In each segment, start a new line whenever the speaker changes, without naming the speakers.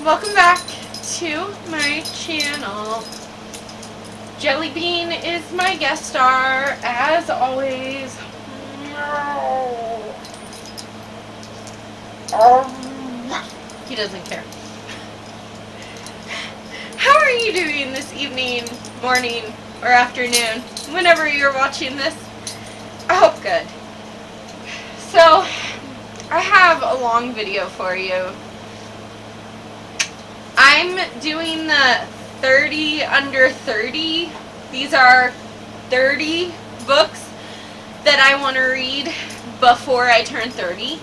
welcome back to my channel. Jellybean is my guest star, as always. He doesn't care. How are you doing this evening, morning, or afternoon, whenever you're watching this? I hope good. So, I have a long video for you. I'm doing the 30 under 30. These are 30 books that I want to read before I turn 30.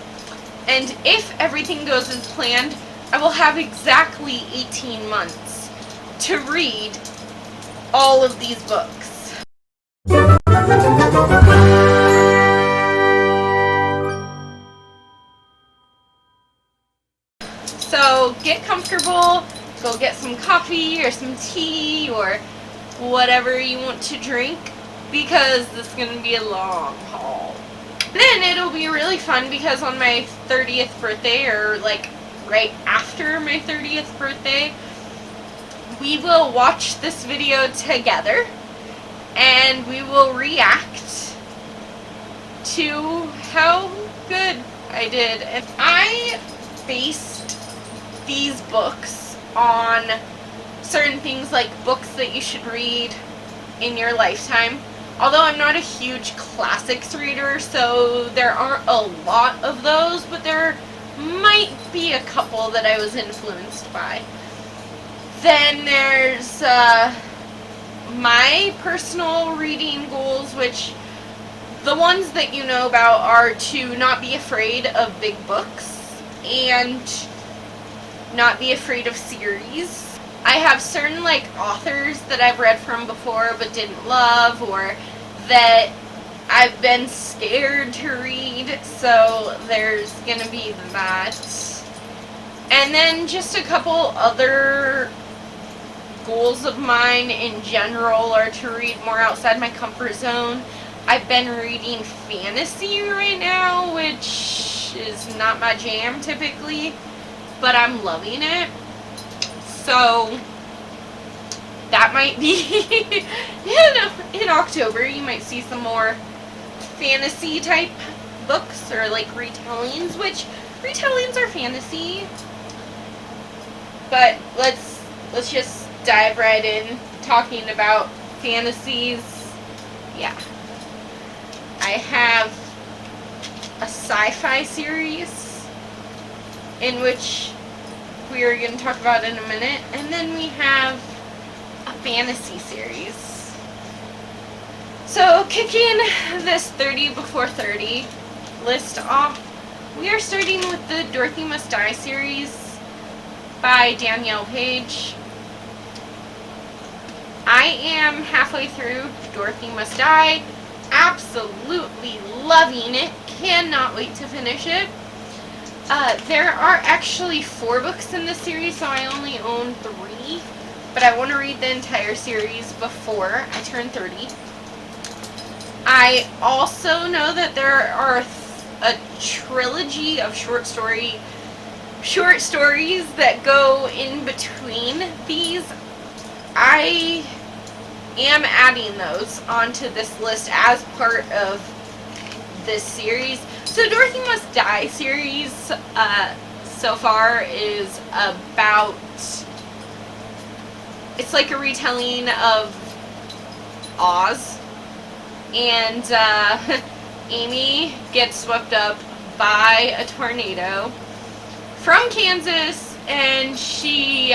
And if everything goes as planned, I will have exactly 18 months to read all of these books. So get comfortable, go get some coffee or some tea or whatever you want to drink, because this is going to be a long haul. Then it'll be really fun because on my 30th birthday, or like right after my 30th birthday, we will watch this video together and we will react to how good I did. And I based these books on certain things like books that you should read in your lifetime. Although I'm not a huge classics reader, so there aren't a lot of those, but there might be a couple that I was influenced by. Then there's my personal reading goals, which the ones that you know about are to not be afraid of big books and not be afraid of series. I have certain like authors that I've read from before but didn't love, or that I've been scared to read, so there's gonna be that. And then just a couple other goals of mine in general are to read more outside my comfort zone. I've been reading fantasy right now, which is not my jam typically, but I'm loving it. So that might be in October. You might see some more fantasy type books, or like retellings, which retellings are fantasy. But let's just dive right in talking about fantasies. Yeah. I have a sci-fi series in which we are going to talk about in a minute, and then we have a fantasy series. So kicking this 30 before 30 list off, we are starting with the Dorothy Must Die series by Danielle Page. I am halfway through Dorothy Must Die, absolutely loving it, cannot wait to finish it. There are actually 4 books in this series, so I only own 3, but I want to read the entire series before I turn 30. I also know that there are a trilogy of short stories that go in between these. I am adding those onto this list as part of this series. So Dorothy Must Die series so far is about, it's like a retelling of Oz, and Amy gets swept up by a tornado from Kansas, and she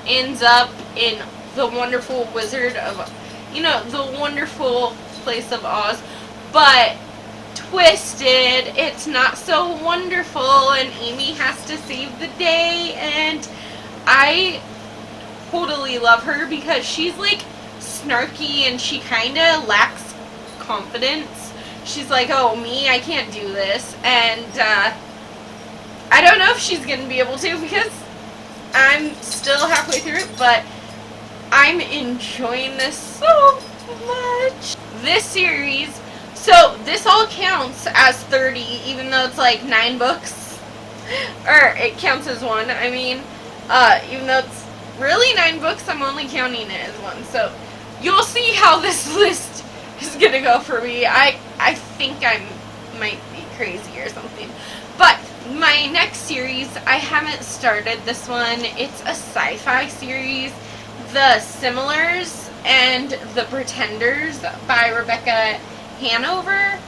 ends up in the wonderful the wonderful place of Oz, but twisted, it's not so wonderful, and Amy has to save the day. And I totally love her because she's like snarky and she kind of lacks confidence. She's like, oh, me, I can't do this, and I don't know if she's gonna be able to because I'm still halfway through it, but I'm enjoying this so much. This series, so this all counts as 30, even though it's like 9 books, or it counts as one. I mean, Even though it's really 9 books, I'm only counting it as one. So you'll see how this list is gonna go for me. I think I might be crazy or something. But my next series, I haven't started this one. It's a sci-fi series, The Similars and the Pretenders by Rebecca Hanover.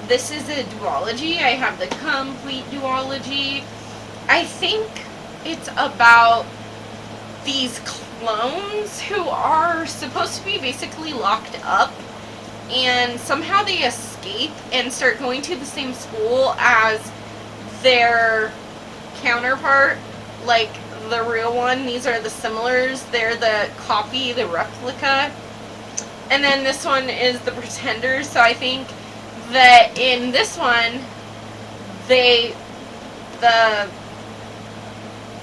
This is a duology. I have the complete duology. I think it's about these clones who are supposed to be basically locked up, and somehow they escape and start going to the same school as their counterpart, like the real one. These are the similars. They're the copy, the replica. And then this one is the Pretenders. So I think that in this one, the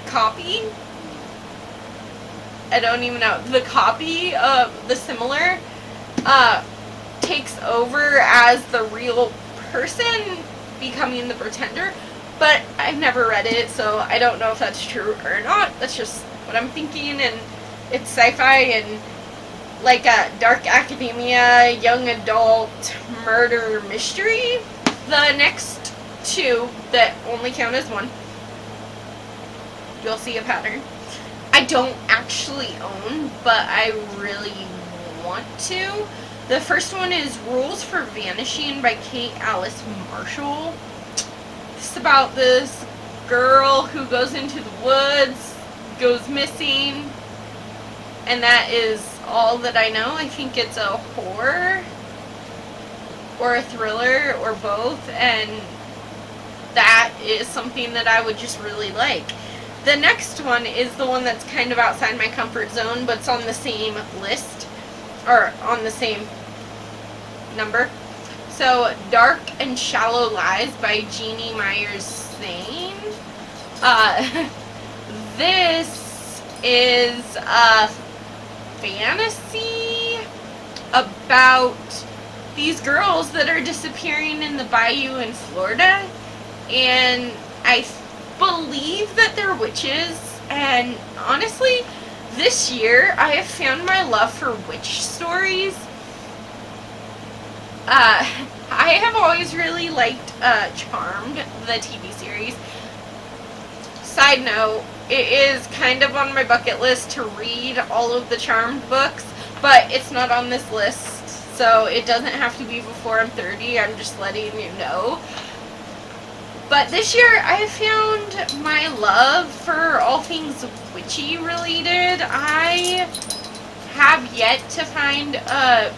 copy, I don't even know, the copy of the similar takes over as the real person, becoming the pretender. But I've never read it, so I don't know if that's true or not. That's just what I'm thinking, and it's sci-fi and like a dark academia, young adult murder mystery. The next 2 that only count as one, you'll see a pattern, I don't actually own, but I really want to. The first one is Rules for Vanishing by Kate Alice Marshall. It's about this girl who goes into the woods, goes missing, and that is all that I know. I think it's a horror or a thriller or both, and that is something that I would just really like. The next one is the one that's kind of outside my comfort zone, but it's on the same list, or on the same number. So, Dark and Shallow Lies by Jeannie Myers-Thane. This is a fantasy about these girls that are disappearing in the bayou in Florida, and I believe that they're witches. And honestly, this year I have found my love for witch stories. I have always really liked Charmed, the TV series. Side note, it is kind of on my bucket list to read all of the Charmed books, but it's not on this list, so it doesn't have to be before I'm 30. I'm just letting you know. But this year, I have found my love for all things witchy related. I have yet to find a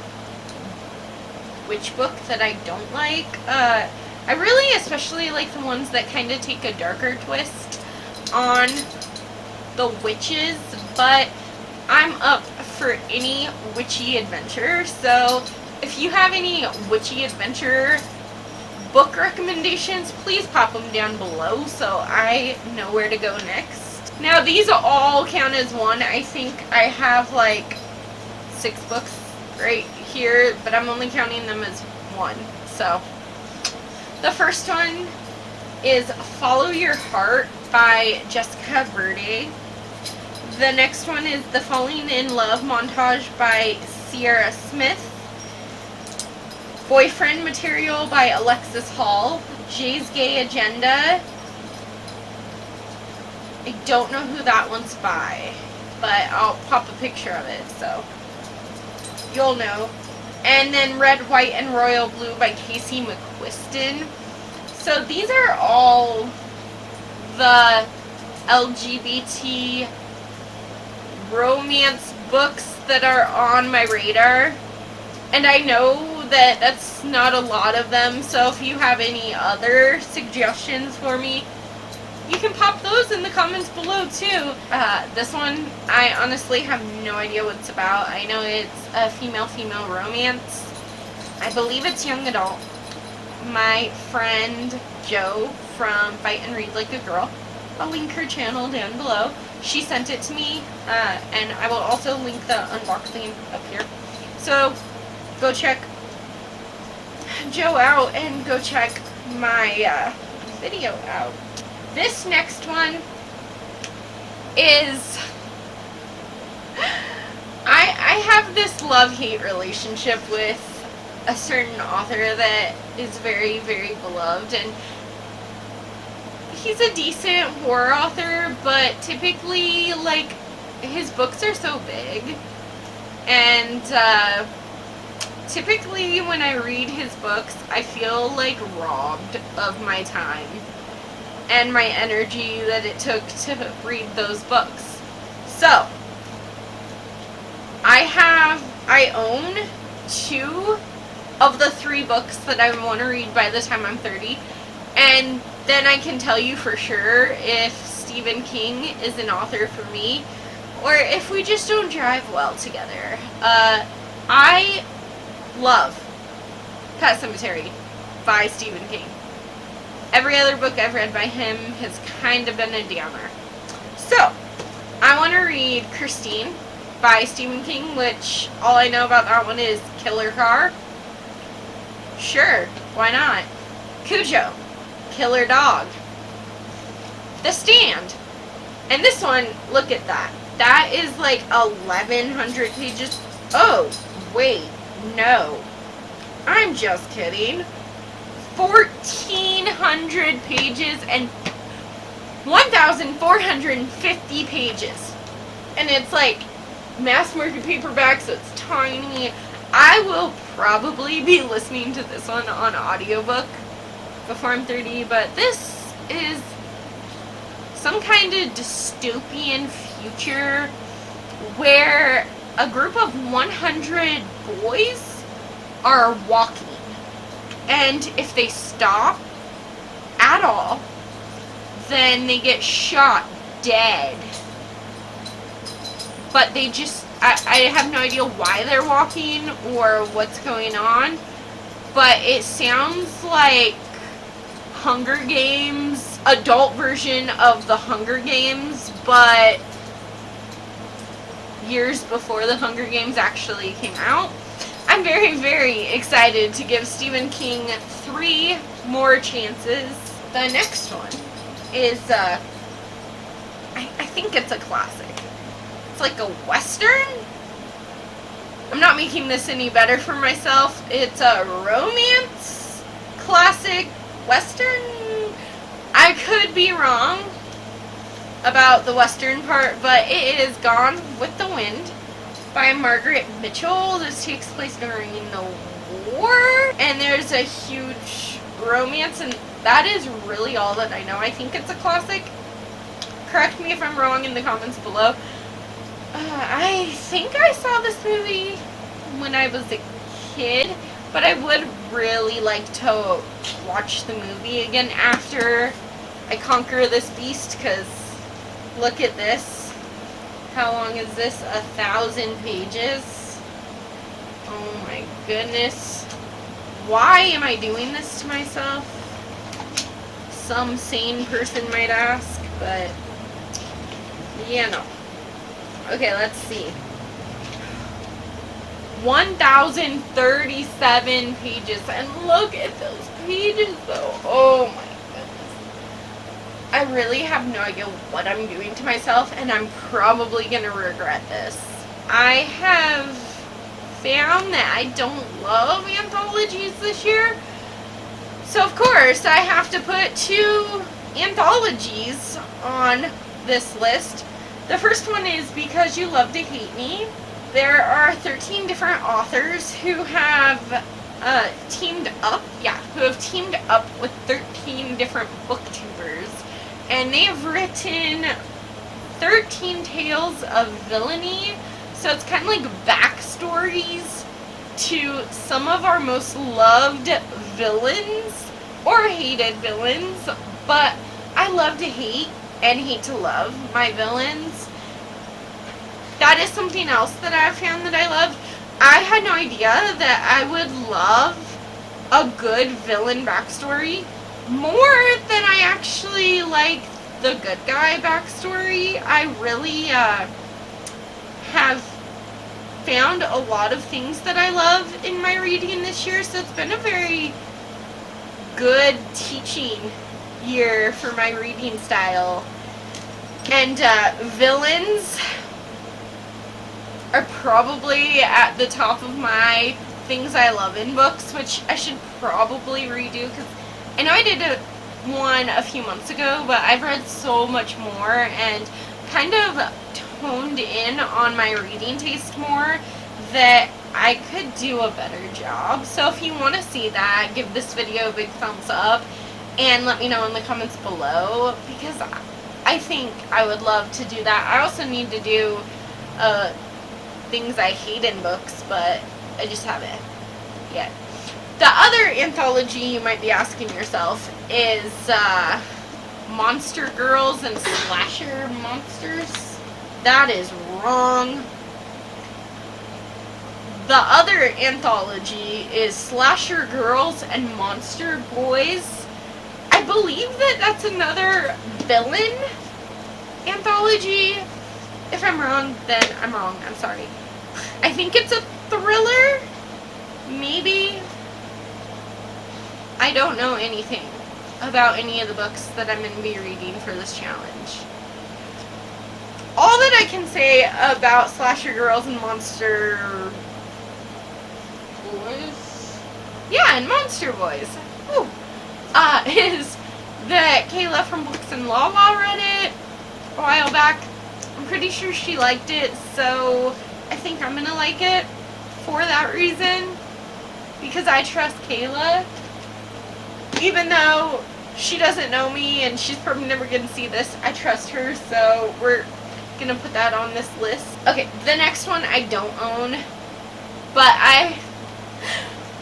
witch book that I don't like. I really especially like the ones that kind of take a darker twist on the witches, but I'm up for any witchy adventure. So if you have any witchy adventure book recommendations, please pop them down below so I know where to go next. Now these all count as one. I think I have like 6 books right here, but I'm only counting them as one. So the first one is Follow Your Heart by Jessica Verde. The next one is The Falling in Love Montage by Sierra Smith. Boyfriend Material by Alexis Hall. Jay's Gay Agenda. I don't know who that one's by, but I'll pop a picture of it so you'll know. And then Red, White, and Royal Blue by Casey McQuiston. So these are all the LGBT romance books that are on my radar. And I know that that's not a lot of them, so if you have any other suggestions for me, you can pop those in the comments below too. This one, I honestly have no idea what it's about. I know it's a female-female romance. I believe it's young adult. My friend Jo from Fight and Read Like a Girl, I'll link her channel down below. She sent it to me, and I will also link the unboxing up here. So go check Jo out and go check my video out. This next one is, I have this love-hate relationship with a certain author that is very, very beloved, and he's a decent horror author, but typically, like, his books are so big, and typically when I read his books, I feel like robbed of my time and my energy that it took to read those books. So, I own 2 of the 3 books that I want to read by the time I'm 30, and then I can tell you for sure if Stephen King is an author for me, or if we just don't drive well together. I love Pet Sematary by Stephen King. Every other book I've read by him has kind of been a downer. So, I want to read Christine by Stephen King, which all I know about that one is Killer Car. Sure, why not? Cujo, Killer Dog. The Stand. And this one, look at that. That is like 1,100 pages. Oh, wait, no. I'm just kidding. 1,400 pages and 1,450 pages. And it's like mass market paperback, so it's tiny. I will probably be listening to this one on audiobook before I'm 30, but this is some kind of dystopian future where a group of 100 boys are walking, and if they stop at all, then they get shot dead. But they just, I have no idea why they're walking or what's going on, but it sounds like Hunger Games, adult version of the Hunger Games, but years before the Hunger Games actually came out. I'm very, very excited to give Stephen King 3 more chances. The next one is, I think it's a classic. It's like a Western? I'm not making this any better for myself. It's a romance classic Western. I could be wrong about the Western part, but it is Gone with the Wind by Margaret Mitchell. This takes place during the war, and there's a huge romance, and that is really all that I know. I think it's a classic. Correct me if I'm wrong in the comments below. I think I saw this movie when I was a kid, but I would really like to watch the movie again after I conquer this beast, because look at this. How long is this? 1,000 pages. Oh my goodness. Why am I doing this to myself? Some sane person might ask, but yeah, no. Okay, let's see. 1,037 pages, and look at those pages though. Oh my goodness. I really have no idea what I'm doing to myself, and I'm probably gonna regret this. I have found that I don't love anthologies this year, so of course I have to put 2 anthologies on this list. The first one is Because You Love to Hate Me. There are 13 different authors who have teamed up with 13 different booktubers, and they've written 13 tales of villainy. So it's kind of like backstories to some of our most loved villains or hated villains, but I love to hate and hate to love my villains. That is something else that I've found that I love. I had no idea that I would love a good villain backstory more than I actually like the good guy backstory. I really have found a lot of things that I love in my reading this year, so it's been a very good teaching year for my reading style. And villains are probably at the top of my things I love in books, which I should probably redo, because I know I did one a few months ago, but I've read so much more and kind of honed in on my reading taste more that I could do a better job. So if you want to see that, give this video a big thumbs up and let me know in the comments below, because I think I would love to do that. I also need to do things I hate in books, but I just haven't yet. The other anthology you might be asking yourself is Monster Girls and Slasher Monsters. That is wrong. The other anthology is Slasher Girls and Monster Boys. I believe that that's another villain anthology. If I'm wrong, then I'm wrong. I'm sorry. I think it's a thriller. Maybe. I don't know anything about any of the books that I'm going to be reading for this challenge. All that I can say about Slasher Girls and Monster Boys, yeah, and Monster Boys, is that Kayla from Books and Lala read it a while back. I'm pretty sure she liked it, so I think I'm gonna like it for that reason, because I trust Kayla, even though she doesn't know me and she's probably never gonna see this. I trust her, so we're gonna put that on this list. Okay, the next one I don't own, but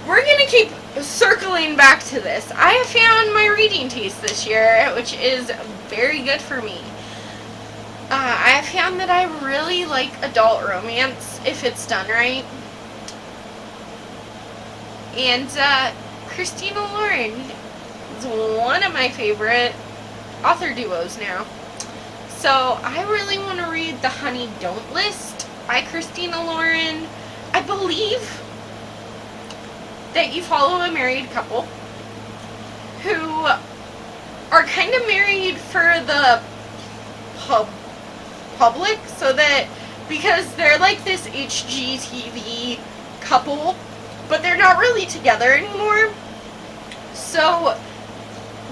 we're gonna keep circling back to this. I have found my reading taste this year, which is very good for me. I have found that I really like adult romance if it's done right. And Christina Lauren is one of my favorite author duos now. So I really want to read The Honey Don't List by Christina Lauren. I believe that you follow a married couple who are kind of married for the public, so that, because they're like this HGTV couple, but they're not really together anymore. So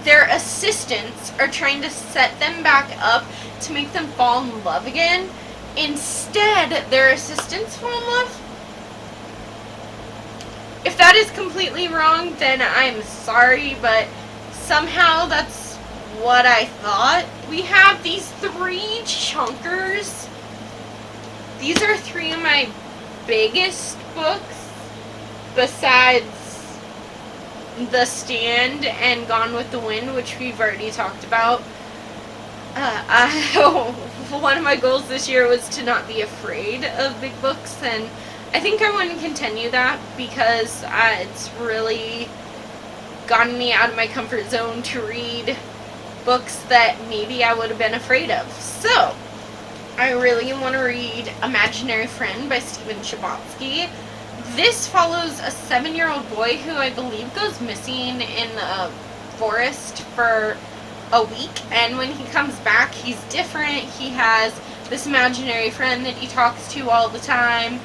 their assistants are trying to set them back up to make them fall in love again. Instead, their assistants fall in love. If that is completely wrong, then I'm sorry, but somehow that's what I thought. We have these 3 chunkers. These are 3 of my biggest books, besides The Stand and Gone with the Wind, which we've already talked about. One of my goals this year was to not be afraid of big books, and I think I want to continue that, because it's really gotten me out of my comfort zone to read books that maybe I would have been afraid of. So, I really want to read Imaginary Friend by Stephen Chbosky. This follows a 7-year-old boy who I believe goes missing in the forest for a week, and when he comes back, he's different. He has this imaginary friend that he talks to all the time,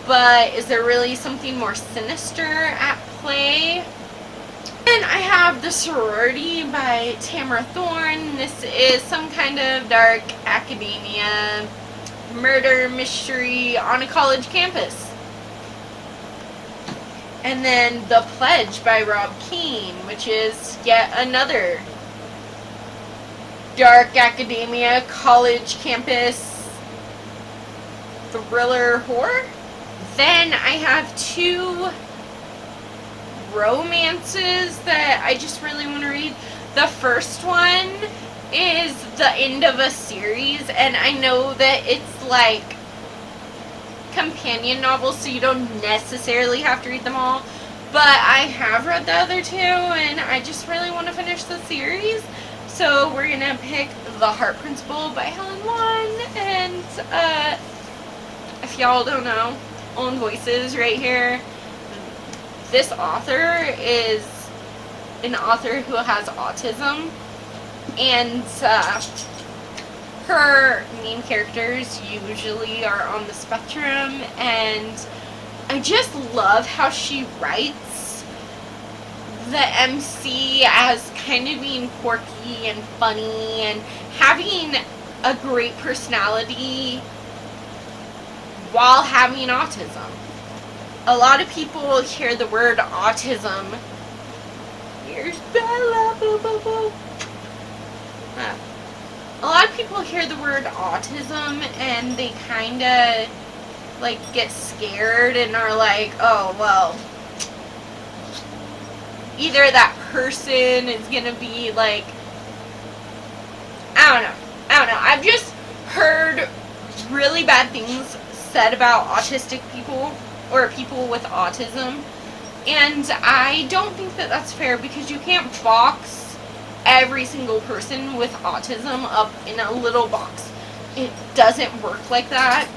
but is there really something more sinister at play? And I have The Sorority by Tamara Thorne. This is some kind of dark academia murder mystery on a college campus. And then The Pledge by Rob Keane, which is yet another dark academia college campus thriller horror. Then I have 2 romances that I just really want to read. The first one is the end of a series, and I know that it's like companion novels, so you don't necessarily have to read them all, but I have read the other 2, and I just really want to finish the series. So we're gonna pick The Heart Principle by Helen Wong, and if y'all don't know, Own Voices right here. This author is an author who has autism, and her main characters usually are on the spectrum, and I just love how she writes the MC as kind of being quirky and funny and having a great personality while having autism. A lot of people hear the word autism. Here's Bella, boo, boo, boo. A lot of people hear the word autism and they kind of like get scared and are like, oh, well, either that person is gonna be like, I don't know. I've just heard really bad things said about autistic people or people with autism, and I don't think that that's fair, because you can't box every single person with autism up in a little box. It doesn't work like that.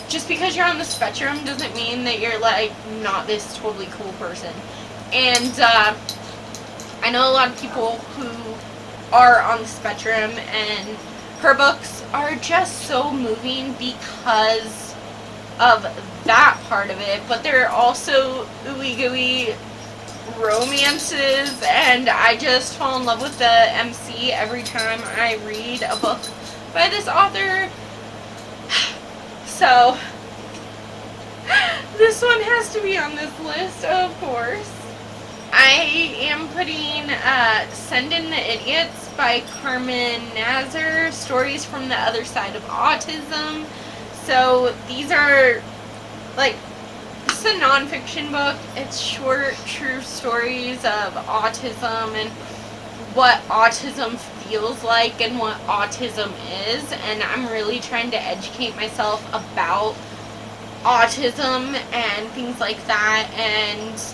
Just because you're on the spectrum doesn't mean that you're like not this totally cool person. And I know a lot of people who are on the spectrum, and her books are just so moving because of that part of it, but there are also ooey gooey romances, and I just fall in love with the MC every time I read a book by this author. So this one has to be on this list, of course. I am putting Send in the Idiots by Carmen Nazar, Stories from the Other Side of Autism. So these are, like, it's a nonfiction book. It's short, true stories of autism and what autism feels like and what autism is. And I'm really trying to educate myself about autism and things like that. And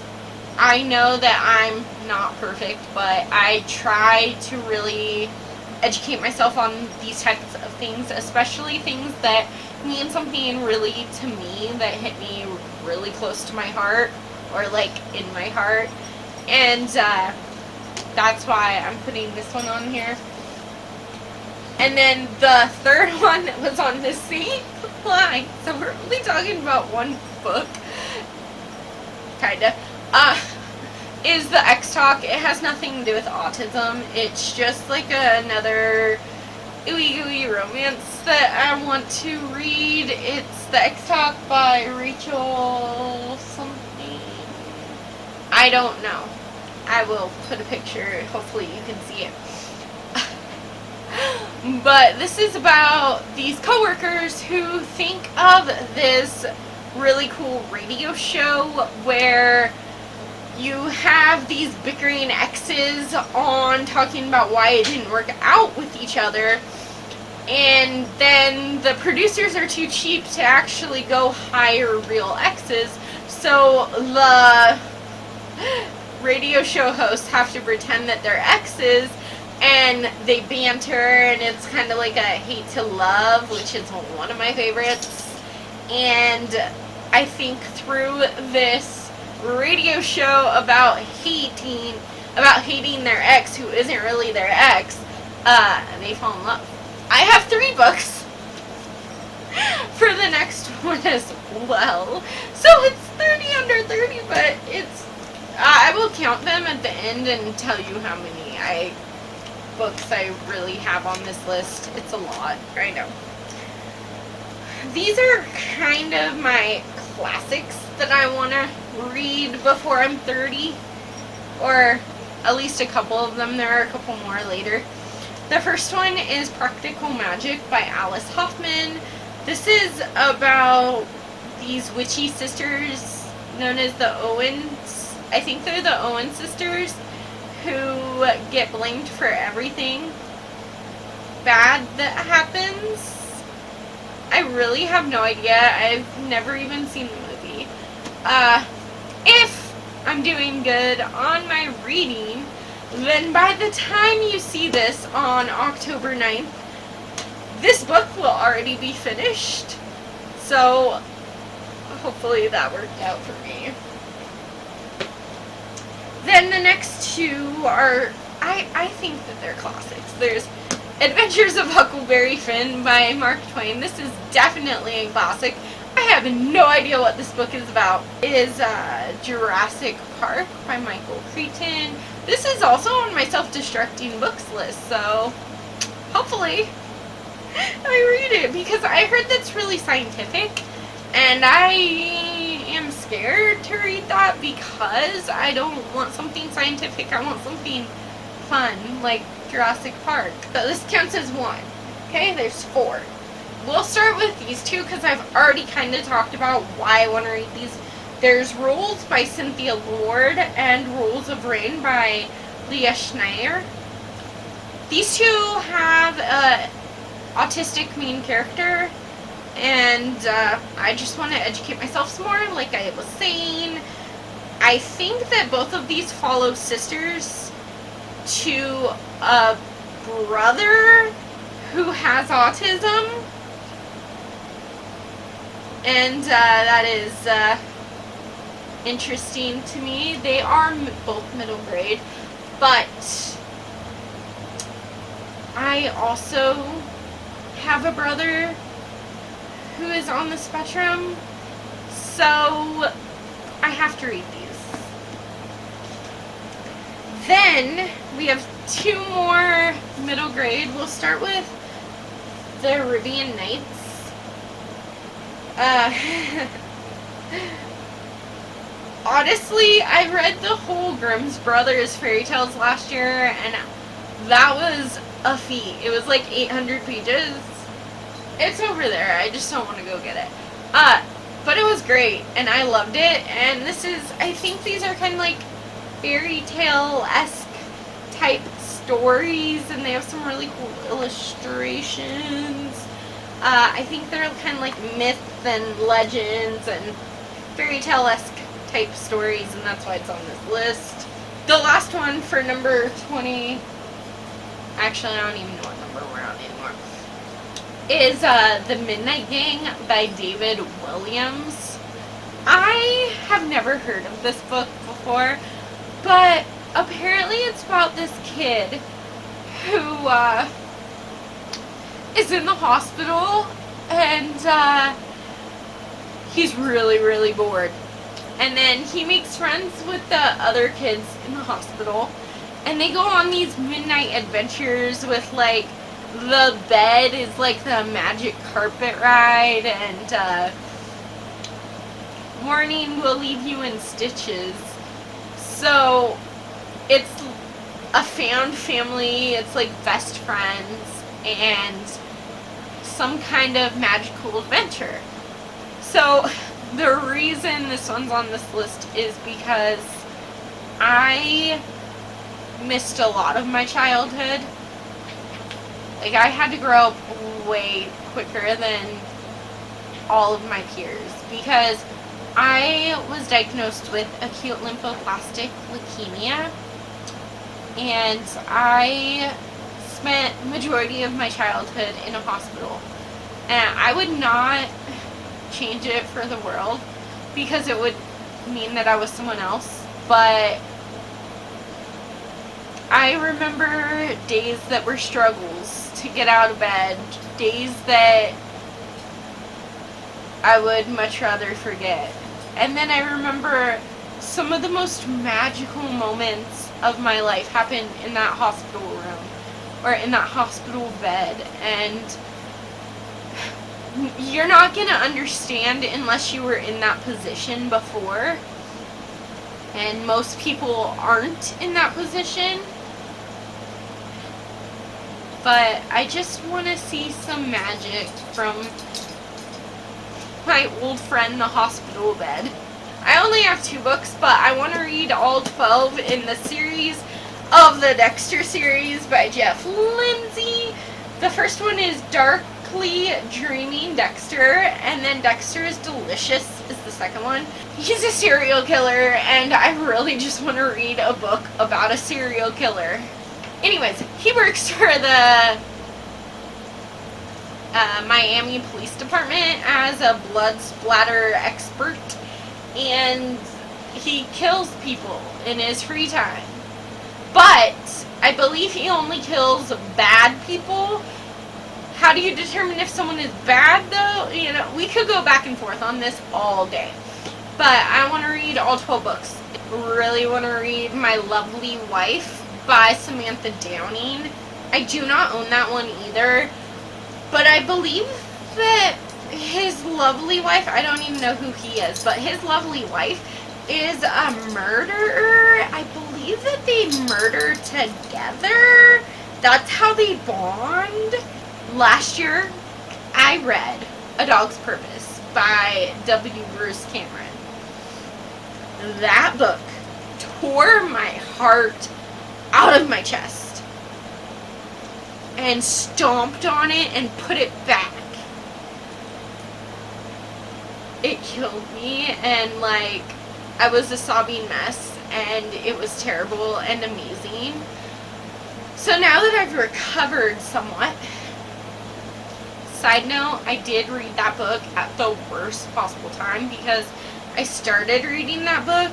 I know that I'm not perfect, but I try to really educate myself on these types of things, especially things that mean something really to me, that hit me really close to my heart, or like in my heart. And that's why I'm putting this one on here. And then the third one that was on the same line, so we're only talking about one book, kinda, is the X-Talk. It has nothing to do with autism. It's just like another ooey gooey romance that I want to read. It's the X-Talk by Rachel something. I don't know. I will put a picture. Hopefully you can see it. But this is about these coworkers who think of this really cool radio show where you have these bickering exes on talking about why it didn't work out with each other, and then the producers are too cheap to actually go hire real exes, so the radio show hosts have to pretend that they're exes, and they banter, and it's kind of like a hate to love, which is one of my favorites. And I think through this radio show about hating their ex who isn't really their ex, they fall in love. I have 3 books for the next one as well, so it's 30 under 30, but it's I will count them at the end and tell you how many books I really have on this list. It's a lot, I know. These are kind of my classics that I want to read before I'm 30, or at least a couple of them. There are a couple more later. The first one is Practical Magic by Alice Hoffman. This is about these witchy sisters known as the Owens. I think they're the Owen sisters, who get blamed for everything bad that happens. I really have no idea. I've never even seen the movie. If I'm doing good on my reading, then by the time you see this on October 9th, this book will already be finished. So hopefully that worked out for me. Then the next two are, I think that they're classics. There's Adventures of Huckleberry Finn by Mark Twain. This is definitely a classic. I have no idea what this book is about. It is Jurassic Park by Michael Crichton. This is also on my self-destructing books list, so hopefully I read it, because I heard that's really scientific, and I am scared to read that because I don't want something scientific. I want something fun, like Jurassic Park. So this counts as 1. Okay, there's 4. We'll start with these 2 because I've already kind of talked about why I want to read these. There's Rules by Cynthia Lord and Rules of Rain by Leah Schneider. These 2 have an autistic main character, and I just want to educate myself some more, like I was saying. I think that both of these follow sisters to a brother who has autism, and that is interesting to me. They are both middle grade, but I also have a brother who is on the spectrum, so I have to read these. Then we have 2 more middle grade. We'll start with the Arubian Knights. Honestly, I read the whole Grimm's Brothers fairy tales last year, and that was a feat. It was like 800 pages. It's over there. I just don't want to go get it. But it was great, and I loved it. And this is, I think these are kind of like fairy tale-esque type stories, and they have some really cool illustrations. I think they're kind of like myths and legends and fairy tale-esque type stories, and that's why it's on this list. The last one for number 20, actually I don't even know what number we're on anymore, is The Midnight Gang by David Williams. I have never heard of this book before, but apparently it's about this kid who is in the hospital, and he's really, really bored. And then he makes friends with the other kids in the hospital, and they go on these midnight adventures with, like, the bed is like the magic carpet ride, and morning will leave you in stitches. So it's a found family, it's like best friends, and some kind of magical adventure. So the reason this one's on this list is because I missed a lot of my childhood. Like, I had to grow up way quicker than all of my peers because I was diagnosed with acute lymphoblastic leukemia, and I spent the majority of my childhood in a hospital. And I would not change it for the world because it would mean that I was someone else, but I remember days that were struggles to get out of bed, days that I would much rather forget. And then I remember some of the most magical moments of my life happened in that hospital room, or in that hospital bed, and you're not going to understand unless you were in that position before, and most people aren't in that position. But I just want to see some magic from my old friend, the hospital bed. I only have 2 books, but I want to read all 12 in the series of the Dexter series by Jeff Lindsay. The first one is Darkly Dreaming Dexter, and then Dexter is Delicious is the second one. He's a serial killer, and I really just want to read a book about a serial killer. Anyways, he works for the Miami Police Department as a blood splatter expert, and he kills people in his free time. But I believe he only kills bad people. How do you determine if someone is bad, though? You know, we could go back and forth on this all day. But I want to read all 12 books. Really want to read My Lovely Wife by Samantha Downing. I do not own that one either. But I believe that his lovely wife, I don't even know who he is, but his lovely wife is a murderer. I believe that they murder together. That's how they bond. Last year, I read A Dog's Purpose by W. Bruce Cameron. That book tore my heart out of my chest and stomped on it and put it back. It killed me, and like, I was a sobbing mess, and it was terrible and amazing. So now that I've recovered somewhat, side note, I did read that book at the worst possible time, because I started reading that book,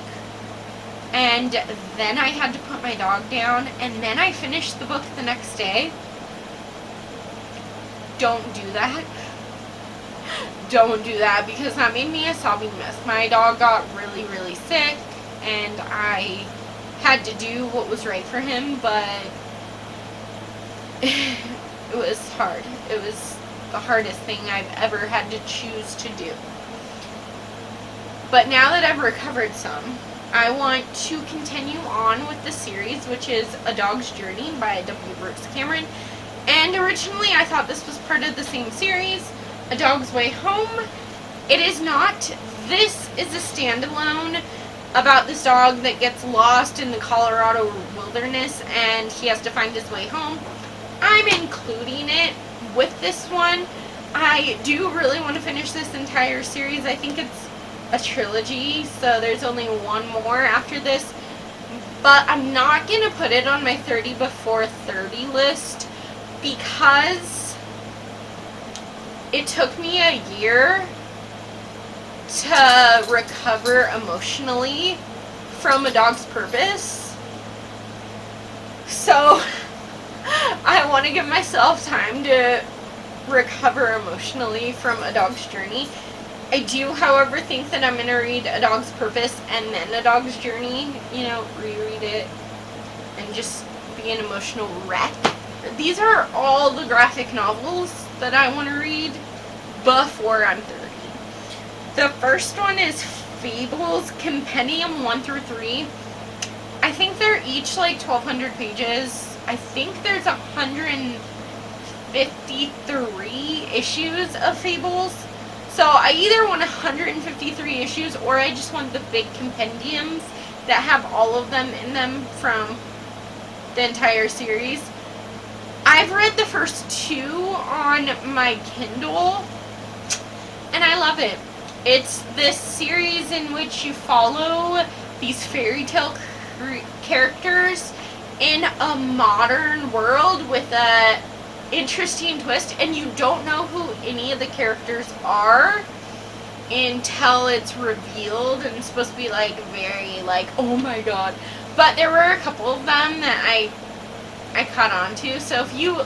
and then I had to put my dog down, and then I finished the book the next day. Don't do that. Don't do that, because that made me a sobbing mess. My dog got really, really sick, and I had to do what was right for him, but it was hard. It was the hardest thing I've ever had to choose to do. But now that I've recovered some, I want to continue on with the series, which is A Dog's Journey by W. Brooks Cameron. And originally I thought this was part of the same series, A Dog's Way Home. It is not. This is a standalone about this dog that gets lost in the Colorado wilderness and he has to find his way home. I'm including it with this one. I do really want to finish this entire series. I think it's a trilogy, so there's only one more after this. But I'm not going to put it on my 30 before 30 list because it took me a year to recover emotionally from A Dog's Purpose. So I want to give myself time to recover emotionally from A Dog's Journey. I do, however, think that I'm going to read A Dog's Purpose and then A Dog's Journey, you know, reread it and just be an emotional wreck. These are all the graphic novels that I want to read before I'm 30. The first one is Fables Compendium 1 through 3. I think they're each like 1,200 pages. I think there's 153 issues of Fables. So I either want 153 issues or I just want the big compendiums that have all of them in them from the entire series. I've read the first 2 on my Kindle and I love it. It's this series in which you follow these fairy tale characters in a modern world with a interesting twist, and you don't know who any of the characters are until it's revealed, and it's supposed to be like very like, oh my god. But there were a couple of them that I caught on to, so if you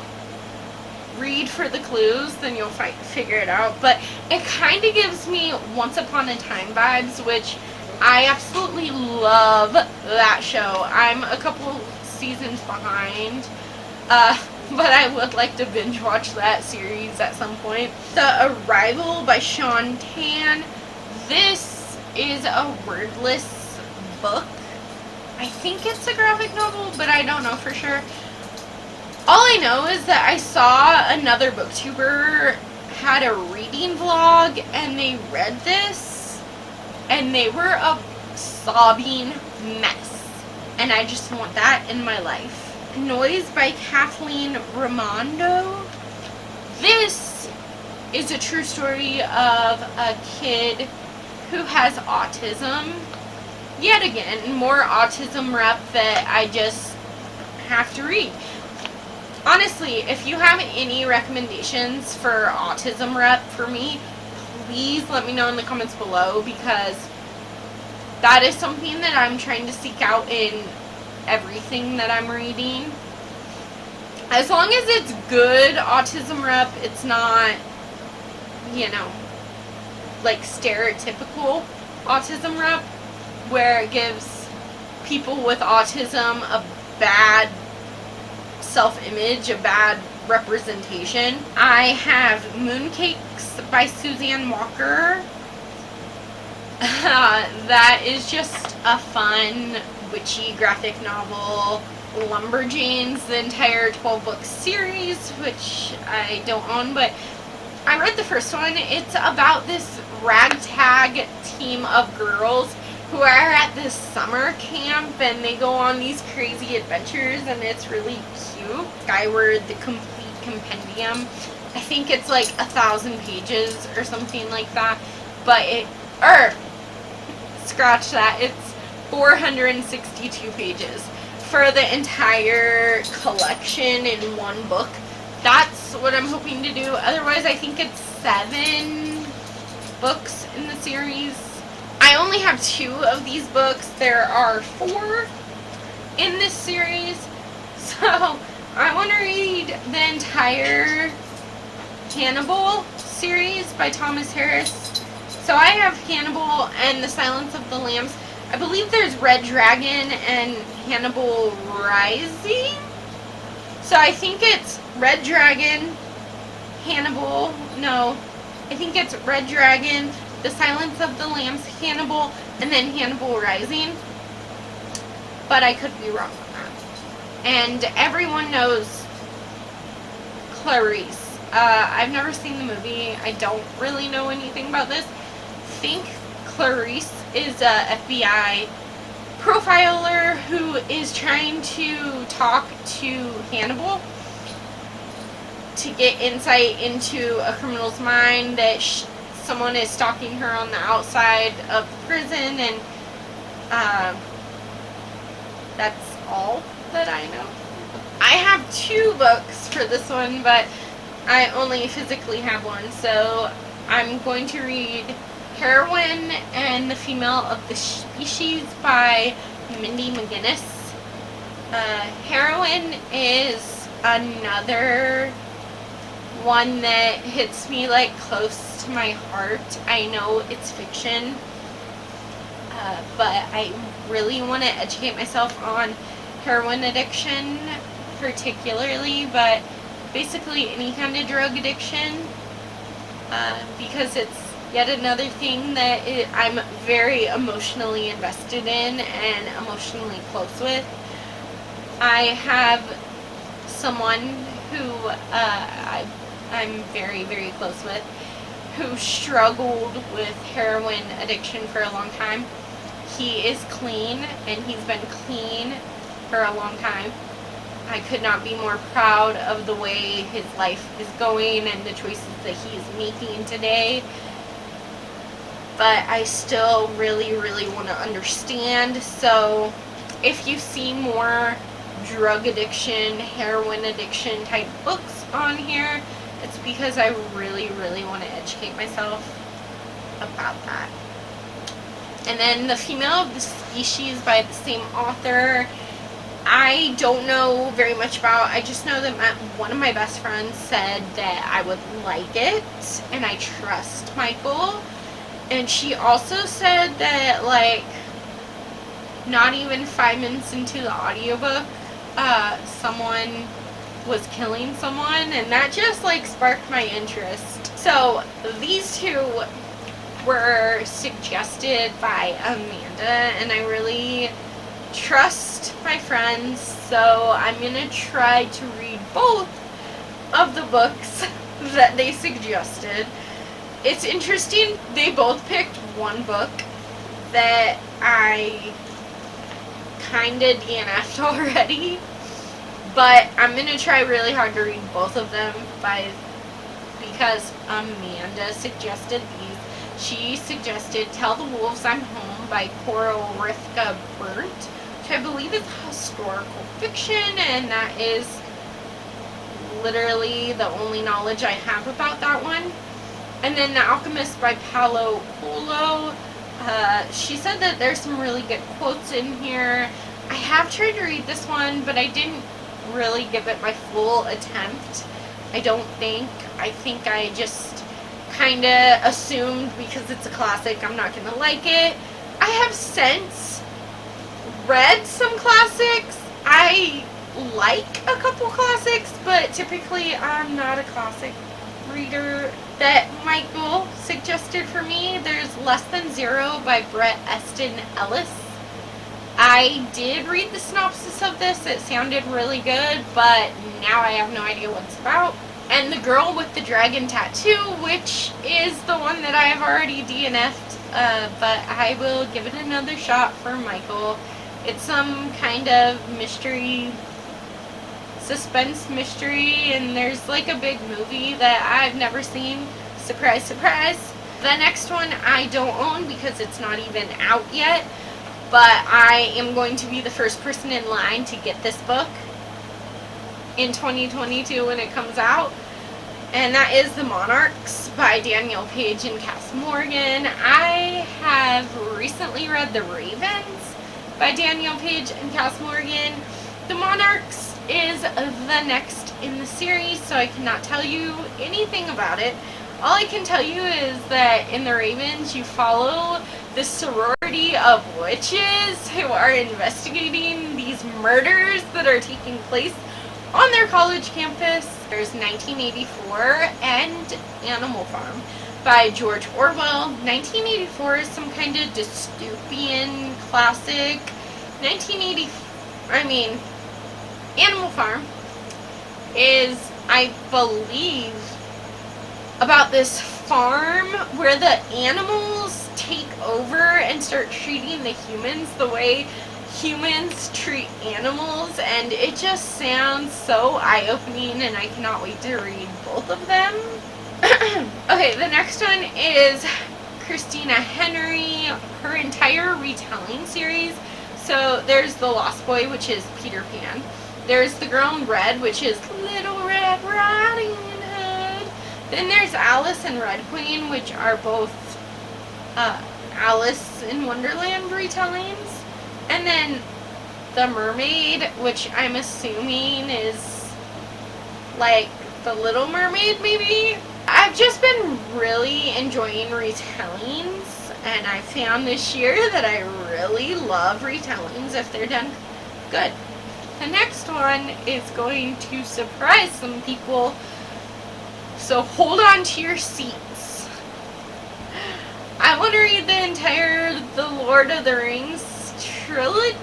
read for the clues then you'll figure it out. But it kind of gives me Once Upon a Time vibes, which I absolutely love that show. I'm a couple seasons behind, but I would like to binge watch that series at some point. The Arrival by Sean Tan. This is a wordless book. I think it's a graphic novel, but I don't know for sure. All I know is that I saw another booktuber had a reading vlog and they read this and they were a sobbing mess. And I just want that in my life. Noise by Kathleen Ramondo. This is a true story of a kid who has autism. Yet again, more autism rep that I just have to read. Honestly, if you have any recommendations for autism rep for me, please let me know in the comments below, because that is something that I'm trying to seek out in everything that I'm reading. As long as it's good autism rep, it's not, you know, like stereotypical autism rep, where it gives people with autism a bad self-image, a bad representation. I have Mooncakes by Suzanne Walker. That is just a fun, witchy graphic novel. Lumberjanes, the entire 12-book series, which I don't own, but I read the first one. It's about this ragtag team of girls who are at this summer camp, and they go on these crazy adventures, and it's really cute. Skyward, the complete compendium. I think it's like 1,000 pages or something like that, but scratch that, it's 462 pages for the entire collection in one book. That's what I'm hoping to do. Otherwise, I think it's 7 books in the series. I only have 2 of these books. There are 4 in this series. So I want to read the entire Cannibal series by Thomas Harris. So I have Cannibal and The Silence of the Lambs. I believe there's Red Dragon and Cannibal Rising. So I think it's Red Dragon, Hannibal, no, I think it's Red Dragon, The Silence of the Lambs, Hannibal, and then Hannibal Rising. But I could be wrong on that. And everyone knows Clarice. I've never seen the movie. I don't really know anything about this. I think Clarice is a FBI profiler who is trying to talk to Hannibal to get insight into a criminal's mind, that someone is stalking her on the outside of the prison, and that's all that I know. I have 2 books for this one, but I only physically have one, so I'm going to read Heroin and the Female of the Species by Mindy Mcginnis. Heroin is another one that hits me like close to my heart. I know it's fiction, but I really want to educate myself on heroin addiction particularly, but basically any kind of drug addiction, because it's yet another thing that I'm very emotionally invested in and emotionally close with. I have someone who I'm very, very close with, who struggled with heroin addiction for a long time. He is clean, and he's been clean for a long time. I could not be more proud of the way his life is going and the choices that he is making today. But I still really, really want to understand. So if you see more drug addiction, heroin addiction type books on here, it's because I really, really want to educate myself about that. And then The Female of the Species by the same author, I don't know very much about. I just know that one of my best friends said that I would like it, and I trust Michael. And she also said that, like, not even 5 minutes into the audiobook, someone was killing someone, and that just, like, sparked my interest. So, these 2 were suggested by Amanda, and I really trust my friends, so I'm gonna try to read both of the books that they suggested. It's interesting, they both picked one book that I kinda DNF'd already, but I'm gonna try really hard to read both of them because Amanda suggested these. She suggested Tell the Wolves I'm Home by Colo Rivka Burnt, which I believe is historical fiction, and that is literally the only knowledge I have about that one. And then The Alchemist by Paulo. She said that there's some really good quotes in here. I have tried to read this one, but I didn't really give it my full attempt. I don't think. I think I just kind of assumed because it's a classic I'm not going to like it. I have since read some classics. I like a couple classics, but typically I'm not a classic reader. That Michael suggested for me, there's Less Than Zero by Estin Ellis. I did read the synopsis of this. It sounded really good, but now I have no idea what it's about. And The Girl with the Dragon Tattoo, which is the one that I have already DNF'd, but I will give it another shot for Michael. It's some kind of mystery, suspense mystery, and there's like a big movie that I've never seen. Surprise, surprise. The next one I don't own because it's not even out yet, but I am going to be the first person in line to get this book in 2022 when it comes out, and that is The Monarchs by Danielle Page and Cass Morgan. I have recently read The Ravens by Danielle Page and Cass Morgan. The Monarchs is the next in the series, so I cannot tell you anything about it. All I can tell you is that in The Ravens, you follow the sorority of witches who are investigating these murders that are taking place on their college campus. There's 1984 and Animal Farm by George Orwell. 1984 is some kind of dystopian classic. Animal Farm is, I believe, about this farm where the animals take over and start treating the humans the way humans treat animals, and it just sounds so eye-opening, and I cannot wait to read both of them. Okay, the next one is Christina Henry, her entire retelling series. So there's The Lost Boy, which is Peter Pan. There's The Girl in Red, which is Little Red Riding Hood. Then there's Alice and Red Queen, which are both Alice in Wonderland retellings. And then The Mermaid, which I'm assuming is like The Little Mermaid, maybe? I've just been really enjoying retellings, and I found this year that I really love retellings if they're done good. The next one is going to surprise some people, so hold on to your seats. I want to read the entire The Lord of the Rings trilogy.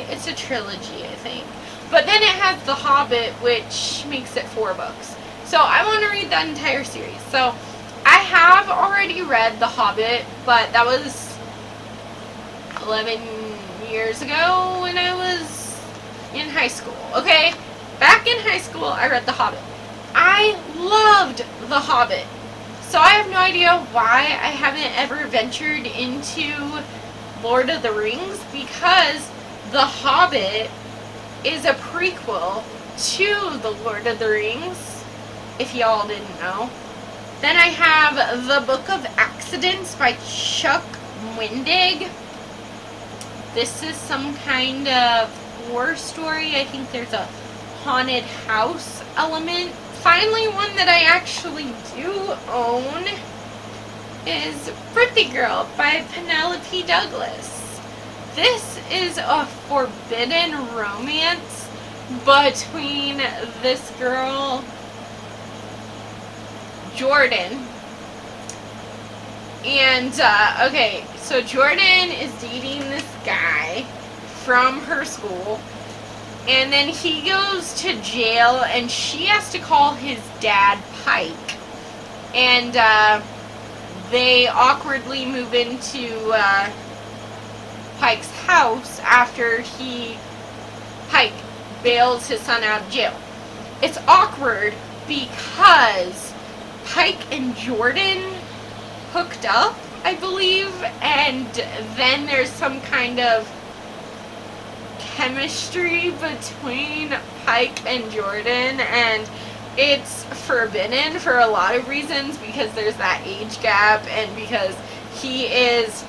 It's a trilogy, I think. But then it has The Hobbit, which makes it 4 books. So I want to read that entire series. So I have already read The Hobbit, but that was 11 years ago when I was in high school. Okay? Back in high school, I read The Hobbit. I loved The Hobbit. So I have no idea why I haven't ever ventured into Lord of the Rings, because The Hobbit is a prequel to The Lord of the Rings, if y'all didn't know. Then I have The Book of Accidents by Chuck Wendig. This is some kind of horror story. I think there's a haunted house element. Finally, one that I actually do own is Frippy Girl by Penelope Douglas. This is a forbidden romance between this girl, Jordan, and, okay, so Jordan is dating this guy from her school, and then he goes to jail, and she has to call his dad Pike, and, they awkwardly move into, Pike's house after Pike bails his son out of jail. It's awkward because Pike and Jordan hooked up, I believe, and then there's some kind of chemistry between Pike and Jordan, and it's forbidden for a lot of reasons, because there's that age gap, and because he is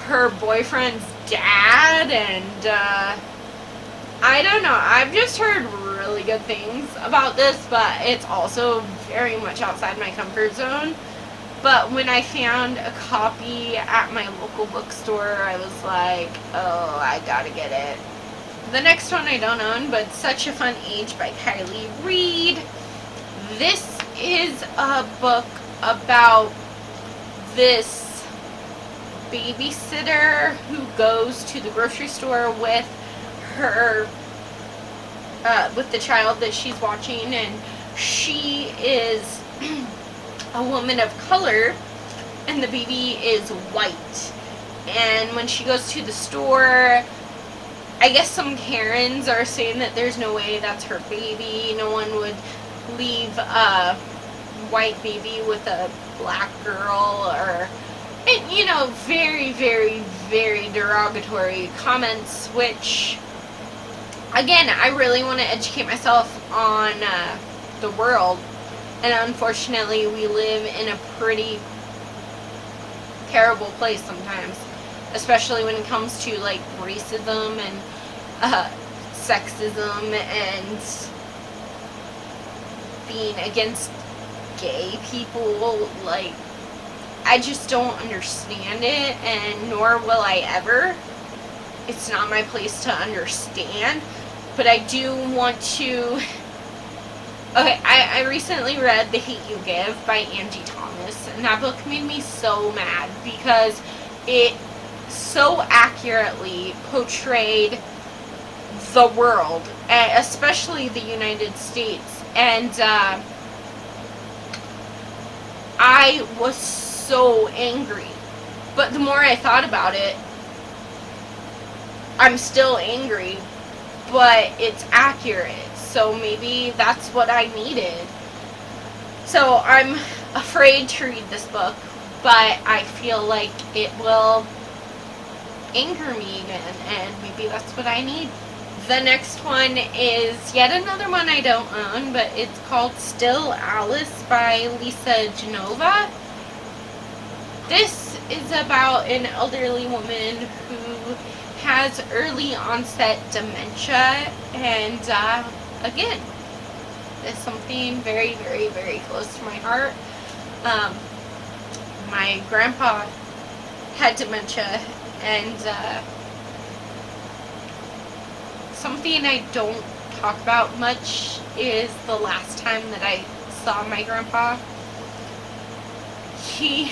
her boyfriend's dad, and I don't know, I've just heard really good things about this, but it's also very much outside my comfort zone. But when I found a copy at my local bookstore, I was like, oh, I gotta get it. The next one I don't own, but Such a Fun Age by Kylie. Read. This is a book about this babysitter who goes to the grocery store with her, with the child that she's watching, and she is a woman of color, and the baby is white. And when she goes to the store, I guess some Karens are saying that there's no way that's her baby. No one would leave a white baby with a black girl, or, you know, very, very, very derogatory comments, which, again, I really want to educate myself on the world. And unfortunately, we live in a pretty terrible place sometimes, especially when it comes to, like, racism and sexism and being against gay people. Like, I just don't understand it, and nor will I ever. It's not my place to understand, but I do want to. Okay, I recently read The Hate U Give by Angie Thomas, and that book made me so mad because it so accurately portrayed the world, especially the United States, and I was so angry. But the more I thought about it, I'm still angry, but it's accurate. So maybe that's what I needed. So I'm afraid to read this book, but I feel like it will anger me again, and maybe that's what I need. The next one is yet another one I don't own, but it's called Still Alice by Lisa Genova. This is about an elderly woman who has early onset dementia, and again, it's something very, very, very close to my heart. My grandpa had dementia, and something I don't talk about much is the last time that I saw my grandpa. He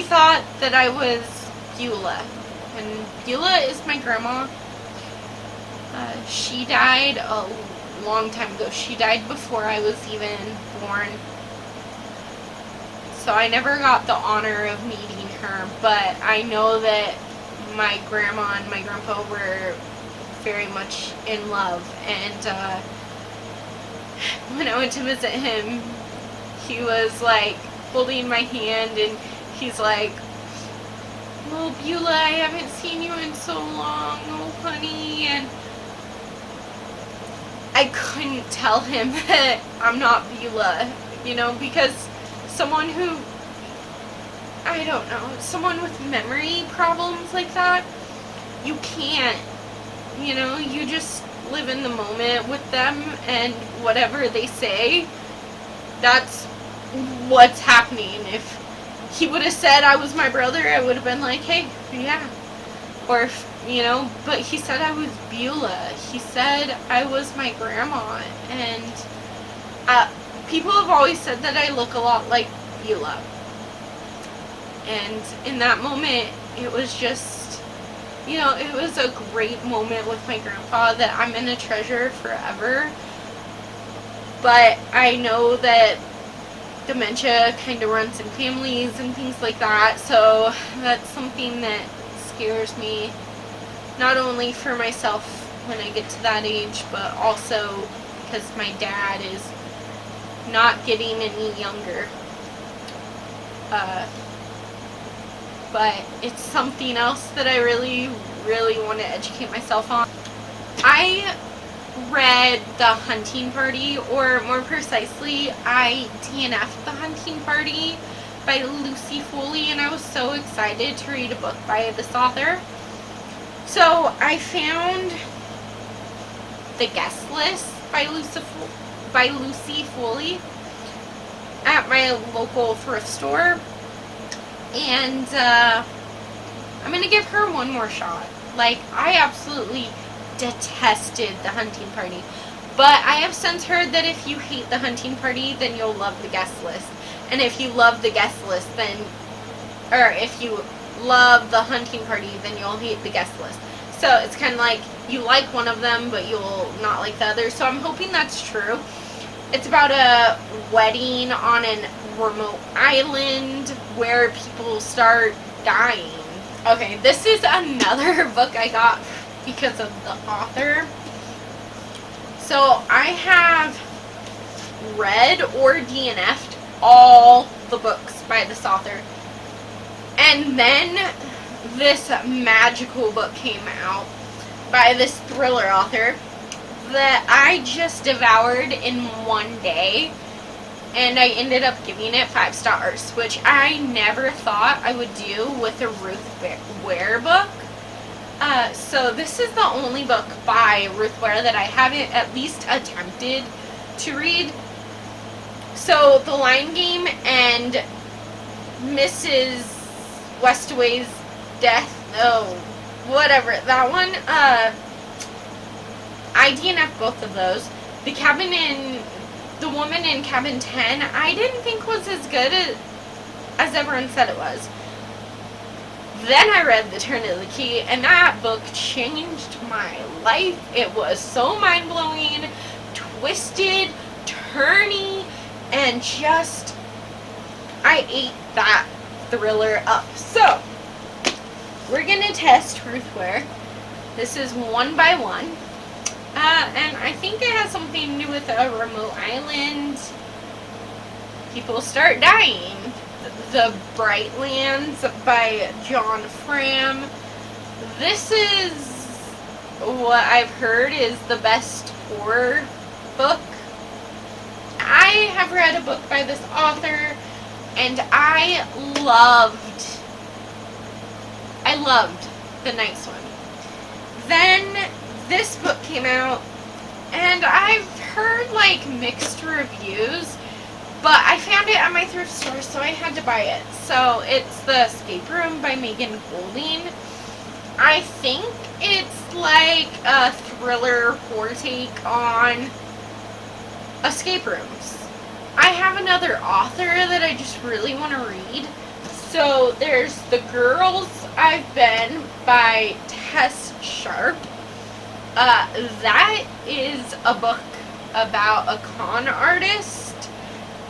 thought that I was Beulah, and Beulah is my grandma. She died a long time ago. She died before I was even born. So I never got the honor of meeting her, but I know that my grandma and my grandpa were very much in love. And when I went to visit him, he was like holding my hand, and he's like, "Oh, Beulah, I haven't seen you in so long, oh honey," and I couldn't tell him that I'm not Beulah, you know, because someone who, I don't know, someone with memory problems like that, you can't, you know, you just live in the moment with them, and whatever they say, that's what's happening. If he would have said I was my brother, I would have been like, hey, yeah. Or, if, you know, but he said I was Beulah. He said I was my grandma. And people have always said that I look a lot like Beulah. And in that moment, it was just, you know, it was a great moment with my grandpa that I'm going to treasure forever. But I know that dementia kind of runs in families and things like that, so that's something that scares me, not only for myself when I get to that age, but also because my dad is not getting any younger. But it's something else that I really, really want to educate myself on. I read The Hunting Party, or more precisely, I DNF'd The Hunting Party by Lucy Foley, and I was so excited to read a book by this author. So I found The Guest List by Lucy Foley at my local thrift store. And I'm going to give her one more shot. Like, I absolutely detested The Hunting Party. But I have since heard that if you hate The Hunting Party, then you'll love The Guest List. And if you love The Guest List, then... Or if you love The Hunting Party, then you'll hate The Guest List. So it's kind of like you like one of them, but you'll not like the other. So I'm hoping that's true. It's about a wedding on a remote island where people start dying. Okay, this is another book I got because of the author. So I have read or DNF'd all the books by this author. And then this magical book came out by this thriller author that I just devoured in one day. And I ended up giving it 5 stars, which I never thought I would do with a Ruth Ware book. So this is the only book by Ruth Ware that I haven't at least attempted to read. So The Lion Game and Mrs. Westaway's Death, whatever, that one, I DNF'd both of those. The Woman in Cabin 10, I didn't think was as good as everyone said it was. Then I read The Turn of the Key, and that book changed my life. It was so mind-blowing, twisted, turny, and just, I ate that thriller up. So, we're going to test Ruth Ware. This is one by one. And I think it has something to do with a remote island. People start dying. The Brightlands by John Fram. This is what I've heard is the best horror book. I have read a book by this author, and I loved The Night Swim. Then this book came out, and I've heard like mixed reviews, but I found it at my thrift store, so I had to buy it. So it's The Escape Room by Megan Golding. I think it's like a thriller horror take on escape rooms. I have another author that I just really want to read. So there's The Girls I've Been by Tess Sharp. That is a book about a con artist,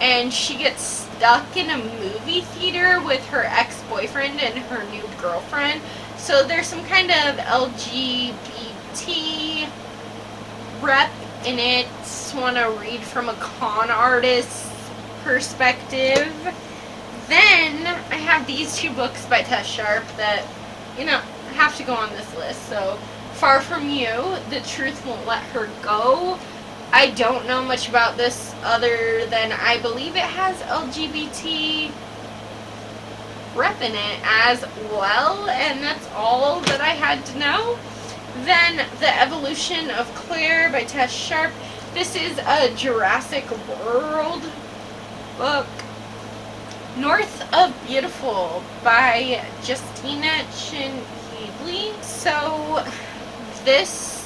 and she gets stuck in a movie theater with her ex-boyfriend and her new girlfriend. So there's some kind of LGBT rep in it. Just want to read from a con artist's perspective. Then I have these 2 books by Tess Sharp that, have to go on this list. So Far From You, The Truth Won't Let Her Go. I don't know much about this other than I believe it has LGBT rep in it as well, and that's all that I had to know. Then The Evolution of Claire by Tess Sharp. This is a Jurassic World book. North of Beautiful by Justina Chin-Headley. So this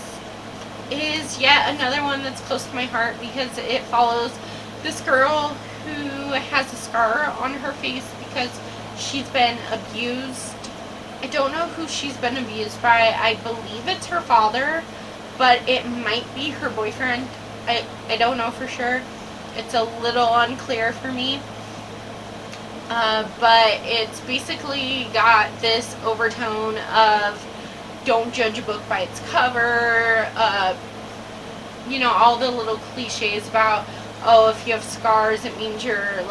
is yet another one that's close to my heart because it follows this girl who has a scar on her face because she's been abused. I don't know who she's been abused by. I believe it's her father, but it might be her boyfriend. I don't know for sure. It's a little unclear for me. But it's basically got this overtone of don't judge a book by its cover, all the little cliches about, oh, if you have scars, it means you're,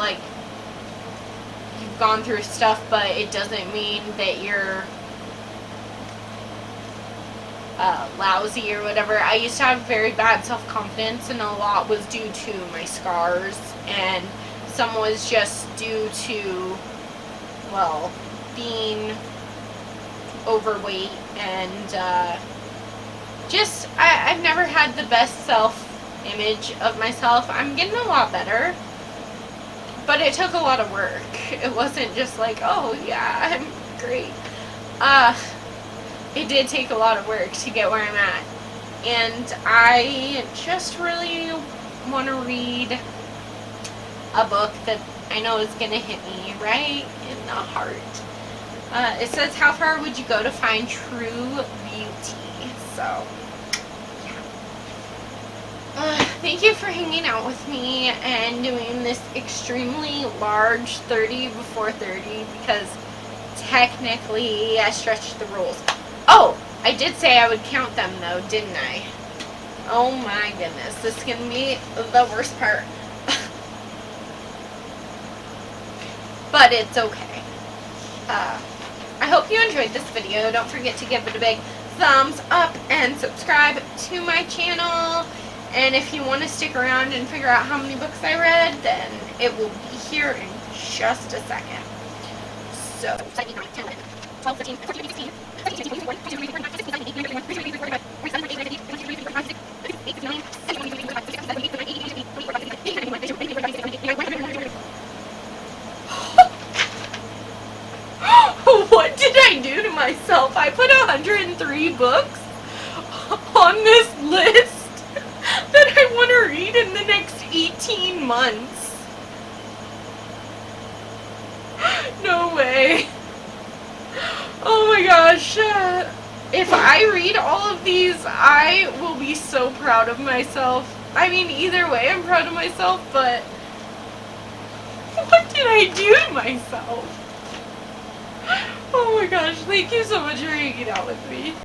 you've gone through stuff, but it doesn't mean that you're lousy or whatever. I used to have very bad self-confidence, and a lot was due to my scars, and some was just due to, being overweight and I've never had the best self-image of myself. I'm getting a lot better, but it took a lot of work. It wasn't just like, oh yeah, I'm great. It did take a lot of work to get where I'm at, and I just really want to read a book that I know is going to hit me right in the heart. It says, how far would you go to find true beauty? So, yeah. Thank you for hanging out with me and doing this extremely large 30 before 30, because technically I stretched the rules. Oh, I did say I would count them though, didn't I? Oh my goodness, this is going to be the worst part. But it's okay. I hope you enjoyed this video. Don't forget to give it a big thumbs up and subscribe to my channel. And if you want to stick around and figure out how many books I read, then it will be here in just a second. So, 7, 8, 9, 10, 11, 12, 13, 14, 15, 16, 17, 18, 19, 20, 21, 22, 23, 24, 25, 26, 27, 28, 29, 30, 31, 32, 33, 34, 35, 36, 37, 38, 39, 40, 41, 42, 43, 44, 45, 46, 47, 48, 49, 50, 51, 52, 53, 54, 55, 56, 57, 58, 59, 60, 61, 62, 63, 64, 65, 66, 67, 68, 69, 70. What did I do to myself? I put 103 books on this list that I want to read in the next 18 months. No way. Oh my gosh. If I read all of these, I will be so proud of myself. I mean, either way, I'm proud of myself, but what did I do to myself? Oh my gosh, thank you so much for hanging out with me.